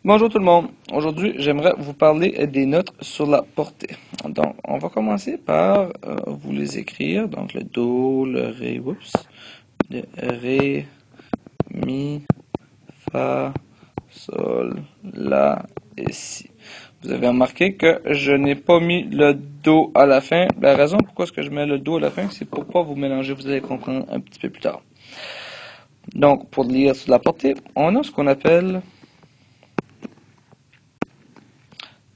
Bonjour tout le monde. Aujourd'hui, j'aimerais vous parler des notes sur la portée. Donc, on va commencer par vous les écrire. Donc, le Do, le Ré, le Ré, Mi, Fa, Sol, La et Si. Vous avez remarqué que je n'ai pas mis le Do à la fin. La raison pourquoi je mets le Do à la fin, c'est pour pas vous mélanger. Vous allez comprendre un petit peu plus tard. Donc, pour lire sur la portée, on a ce qu'on appelle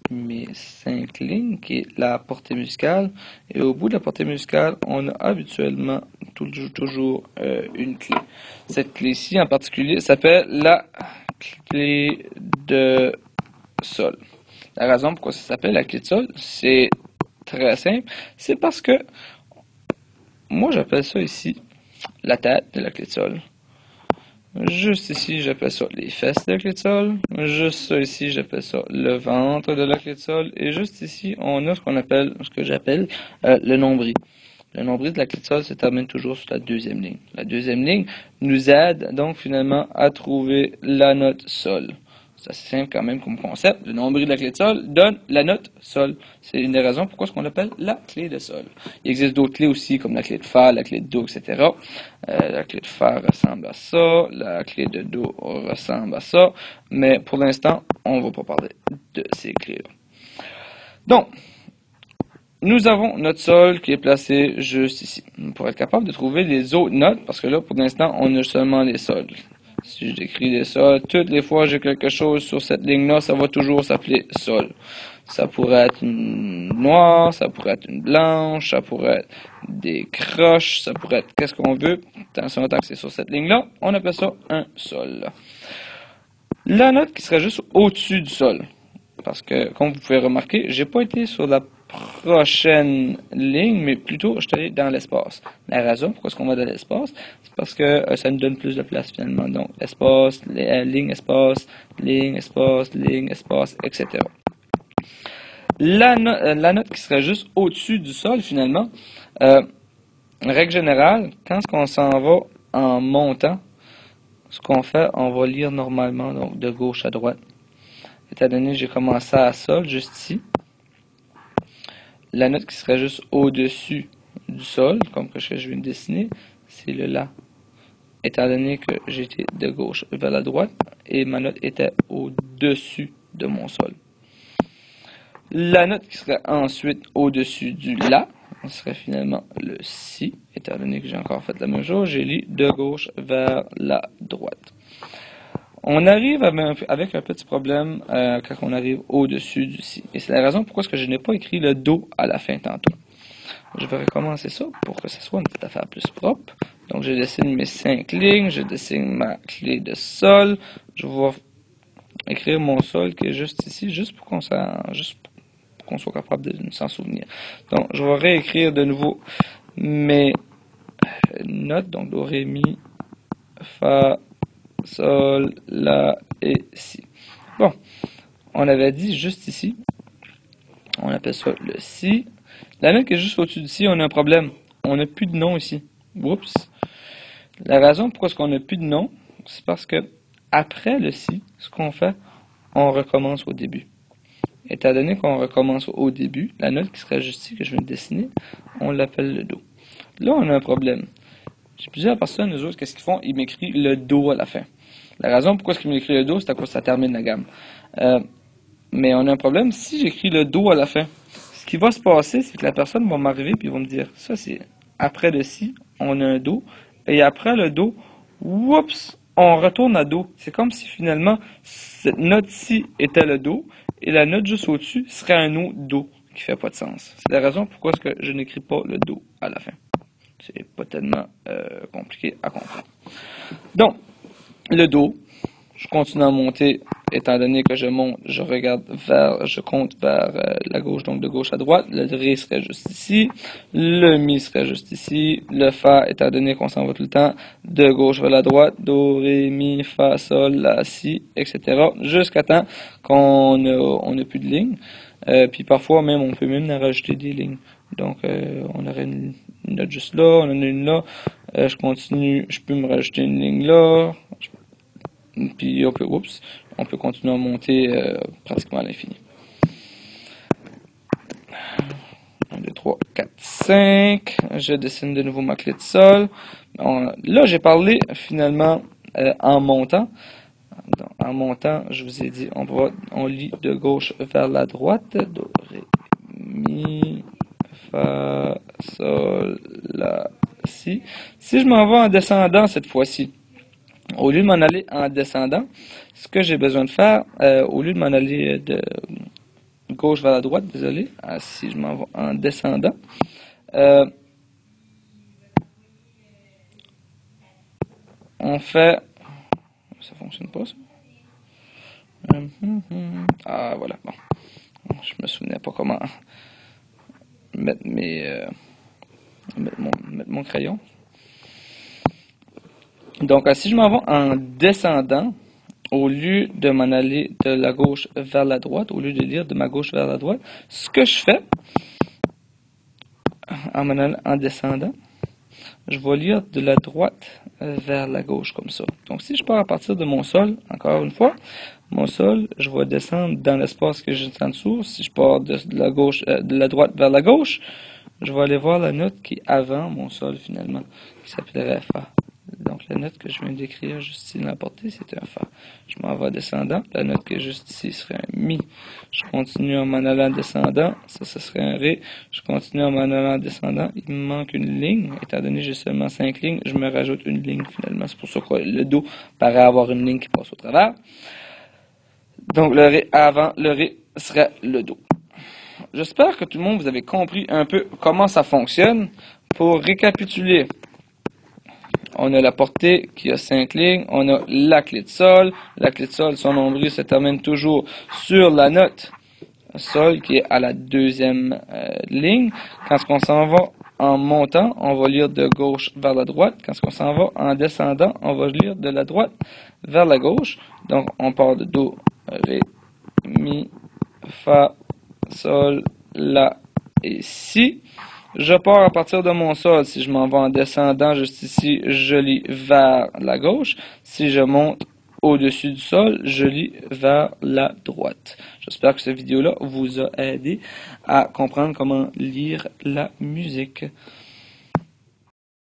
mes 5 lignes, qui est la portée musicale. Et au bout de la portée musicale, on a habituellement toujours une clé. Cette clé-ci en particulier s'appelle la clé de sol. La raison pourquoi ça s'appelle la clé de sol, c'est très simple. C'est parce que moi j'appelle ça ici la tête de la clé de sol. Juste ici, j'appelle ça les fesses de la clé de sol. Juste ça ici, j'appelle ça le ventre de la clé de sol. Et juste ici, on a ce que j'appelle le nombril. Le nombril de la clé de sol se termine toujours sur la deuxième ligne. La deuxième ligne nous aide donc finalement à trouver la note sol. C'est assez simple quand même comme concept. Le nombril de la clé de sol donne la note sol. C'est une des raisons pourquoi on l'appelle la clé de sol. Il existe d'autres clés aussi comme la clé de fa, la clé de do, etc. La clé de fa ressemble à ça, la clé de do ressemble à ça, mais pour l'instant, on ne va pas parler de ces clés-là. Donc, nous avons notre sol qui est placé juste ici. Pour être capable de trouver les autres notes, parce que là, pour l'instant, on a seulement les sols. Si j'écris les sols, toutes les fois que j'ai quelque chose sur cette ligne-là, ça va toujours s'appeler sol. Ça pourrait être une noire, ça pourrait être une blanche, ça pourrait être des croches, ça pourrait être qu'est-ce qu'on veut. Tant que c'est sur cette ligne-là, on appelle ça un sol. La note qui serait juste au-dessus du sol. Parce que, comme vous pouvez remarquer, j'ai pas été sur la prochaine ligne, mais plutôt, je suis allé dans l'espace. La raison pourquoi est-ce qu'on va dans l'espace, c'est parce que ça nous donne plus de place finalement. Donc, espace, ligne, espace, etc. La note qui serait juste au-dessus du sol finalement, règle générale, quand on s'en va en montant, ce qu'on fait, on va lire normalement, donc de gauche à droite. Étant donné que j'ai commencé à sol, juste ici, la note qui serait juste au-dessus du sol, comme que je viens de dessiner, c'est le La. Étant donné que j'étais de gauche vers la droite, et ma note était au-dessus de mon sol. La note qui serait ensuite au-dessus du La, ce serait finalement le Si, étant donné que j'ai encore fait la même chose, j'ai lu de gauche vers la droite. On arrive avec un petit problème quand on arrive au-dessus du Si. Et c'est la raison pourquoi je n'ai pas écrit le Do à la fin tantôt. Je vais recommencer ça pour que ce soit une petite affaire plus propre. Donc je dessine mes 5 lignes, je dessine ma clé de sol. Je vais écrire mon sol qui est juste ici, juste pour qu'on soit capable de s'en souvenir. Donc je vais réécrire de nouveau mes notes, donc Do, Ré, Mi, Fa, Sol, La et Si. Bon, on avait dit juste ici, on appelle ça le Si. La note qui est juste au-dessus du Si, on a un problème. On n'a plus de nom ici. Oups. La raison pourquoi on n'a plus de nom, c'est parce que après le Si, ce qu'on fait, on recommence au début. Étant donné qu'on recommence au début, la note qui serait juste ici, que je viens de dessiner, on l'appelle le Do. Là, on a un problème. J'ai plusieurs personnes, eux autres, qu'est-ce qu'ils font? Ils m'écrivent le Do à la fin. La raison pourquoi ils m'écrivent le Do, c'est à cause que ça termine la gamme. Mais on a un problème, si j'écris le Do à la fin, ce qui va se passer, c'est que la personne va m'arriver et va me dire, ça c'est après le Si, on a un Do, et après le Do, oups, on retourne à Do. C'est comme si finalement, cette note-ci était le Do, et la note juste au-dessus serait un autre Do, qui fait pas de sens. C'est la raison pourquoi est-ce que je n'écris pas le Do à la fin. C'est pas tellement compliqué à comprendre. Donc, le Do, je continue à monter, étant donné que je monte, je compte vers la gauche, donc de gauche à droite. Le Ré serait juste ici, le Mi serait juste ici, le Fa, étant donné qu'on s'en va tout le temps, de gauche vers la droite, Do, Ré, Mi, Fa, Sol, La, Si, etc. Jusqu'à temps qu'on n'a plus de lignes. Puis parfois même, on peut même en rajouter des lignes. Donc, on aurait une note juste là, on en a une là. Je continue, je peux me rajouter une ligne là. Puis, oups, on peut continuer à monter pratiquement à l'infini. 1, 2, 3, 4, 5. Je dessine de nouveau ma clé de sol. Là, j'ai parlé finalement en montant. Donc, en montant, je vous ai dit, on lit de gauche vers la droite. Do, ré, mi, fa, sol, la, si. Si je m'en vais en descendant cette fois-ci, au lieu de m'en aller en descendant, ce que j'ai besoin de faire, au lieu de m'en aller de gauche vers la droite, désolé, si je m'en vais en descendant, on fait, ça fonctionne pas ça? Ah voilà, bon, je me souvenais pas comment mettre mettre mon crayon. Donc si je m'en vais en descendant, au lieu de m'en aller de la gauche vers la droite, au lieu de lire de ma gauche vers la droite, ce que je fais, en m'en allant en descendant, je vais lire de la droite vers la gauche comme ça. Donc si je pars à partir de mon sol, encore une fois, mon sol, je vais descendre dans l'espace que j'ai en dessous. Si je pars de la droite vers la gauche, je vais aller voir la note qui est avant mon sol finalement, qui s'appellerait Fa. Donc la note que je viens d'écrire juste ici dans la portée, c'est un Fa. Je m'en vais descendant. La note qui est juste ici serait un Mi. Je continue en m'en allant descendant. Ça, ce serait un Ré. Je continue en m'en allant descendant. Il me manque une ligne. Étant donné que j'ai seulement 5 lignes, je me rajoute une ligne finalement. C'est pour ça que le Do paraît avoir une ligne qui passe au travers. Donc le Ré avant, le Ré serait le Do. J'espère que tout le monde vous avez compris un peu comment ça fonctionne. Pour récapituler, on a la portée qui a 5 lignes, on a la clé de sol. La clé de sol, son nombril se termine toujours sur la note sol qui est à la deuxième ligne. Quand on s'en va en montant, on va lire de gauche vers la droite. Quand on s'en va en descendant, on va lire de la droite vers la gauche. Donc on part de Do, Ré, Mi, Fa, Sol, La et Si. Je pars à partir de mon sol. Si je m'en vais en descendant juste ici, je lis vers la gauche. Si je monte au-dessus du sol, je lis vers la droite. J'espère que cette vidéo-là vous a aidé à comprendre comment lire la musique.